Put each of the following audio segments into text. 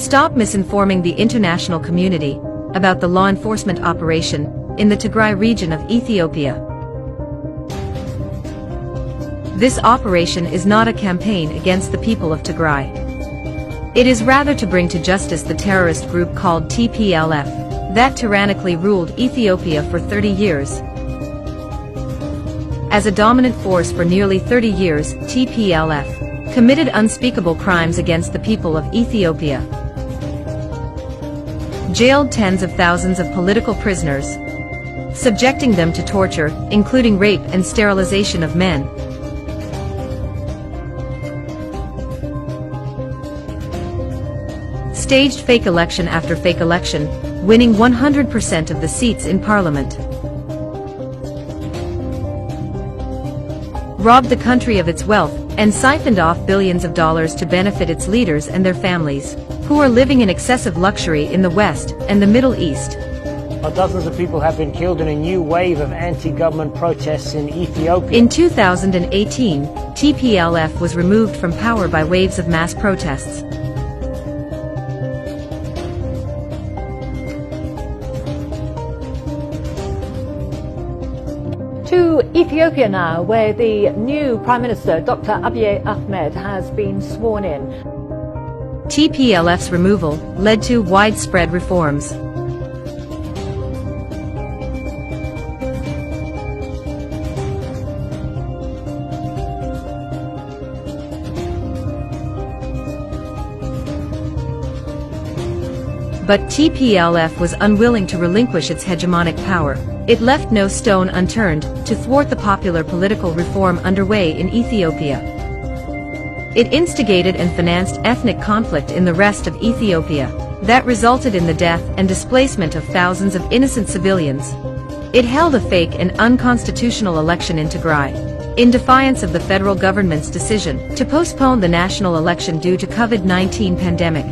Stop misinforming the international community about the law enforcement operation in the Tigray region of Ethiopia. This operation is not a campaign against the people of Tigray. It is rather to bring to justice the terrorist group called TPLF, that tyrannically ruled Ethiopia for 30 years. As a dominant force for nearly 30 years, TPLF committed unspeakable crimes against the people of Ethiopia. Jailed tens of thousands of political prisoners, subjecting them to torture, including rape and sterilization of men. Staged fake election after fake election, winning 100% of the seats in parliament. Robbed the country of its wealth and siphoned off billions of dollars to benefit its leaders and their families, who are living in excessive luxury in the West and the Middle East. Dozens of people have been killed in a new wave of anti-government protests in Ethiopia. In 2018, TPLF was removed from power by waves of mass protests. To Ethiopia now, where the new Prime Minister, Dr. Abiy Ahmed, has been sworn in. TPLF's removal led to widespread reforms. But TPLF was unwilling to relinquish its hegemonic power. It left no stone unturned to thwart the popular political reform underway in Ethiopia. It instigated and financed ethnic conflict in the rest of Ethiopia that resulted in the death and displacement of thousands of innocent civilians. It held a fake and unconstitutional election in Tigray, in defiance of the federal government's decision to postpone the national election due to COVID-19 pandemic.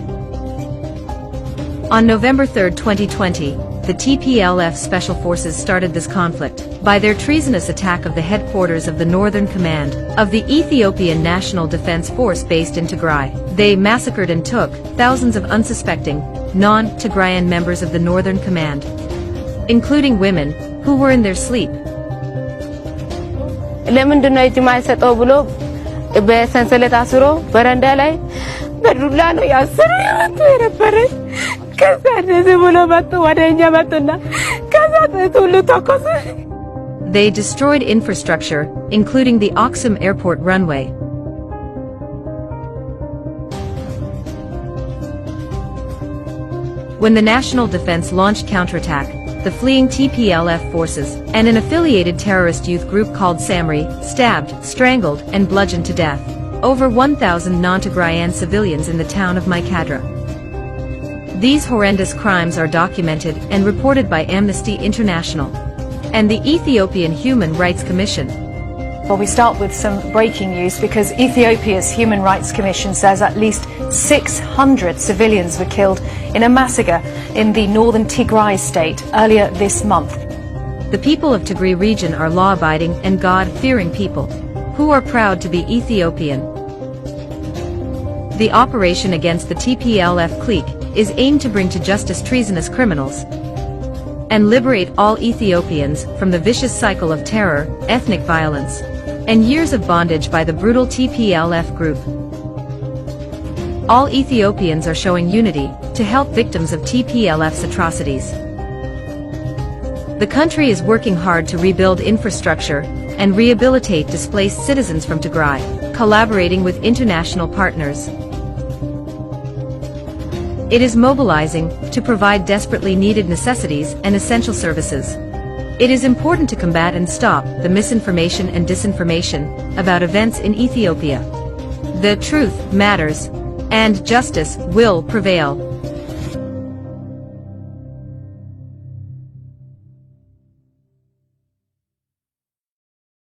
On November 3, 2020, the TPLF Special Forces started this conflict by their treasonous attack of the headquarters of the Northern Command of the Ethiopian National Defense Force based in Tigray. They massacred and took thousands of unsuspecting, non-Tigrayan members of the Northern Command, including women who were in their sleep. ለምንድነው እጅ ማይሰጠው ብሎ በሰንሰለት አስሮ በረንዳ ላይ በዱላ ነው ያሰረው የነበረ ከዛ እንደዚህ ብሎ መጡ ወደኛ መጡና ከዛ ሁሉ ተኮሰ They destroyed infrastructure, including the Aksum airport runway. When the National Defense launched counterattack, the fleeing TPLF forces and an affiliated terrorist youth group called Samri stabbed, strangled, and bludgeoned to death over 1,000 non-Tigrayan civilians in the town of Maikadra. These horrendous crimes are documented and reported by Amnesty International and the Ethiopian Human Rights Commission. Well, we start with some breaking news because Ethiopia's Human Rights Commission says at least 600 civilians were killed in a massacre in the northern Tigray state earlier this month. The people of Tigray region are law-abiding and God-fearing people who are proud to be Ethiopian. The operation against the TPLF clique is aimed to bring to justice treasonous criminals and liberate all Ethiopians from the vicious cycle of terror, ethnic violence, and years of bondage by the brutal TPLF group. All Ethiopians are showing unity to help victims of TPLF's atrocities. The country is working hard to rebuild infrastructure and rehabilitate displaced citizens from Tigray, collaborating with international partners. It is mobilizing to provide desperately needed necessities and essential services. It is important to combat and stop the misinformation and disinformation about events in Ethiopia. The truth matters, and justice will prevail.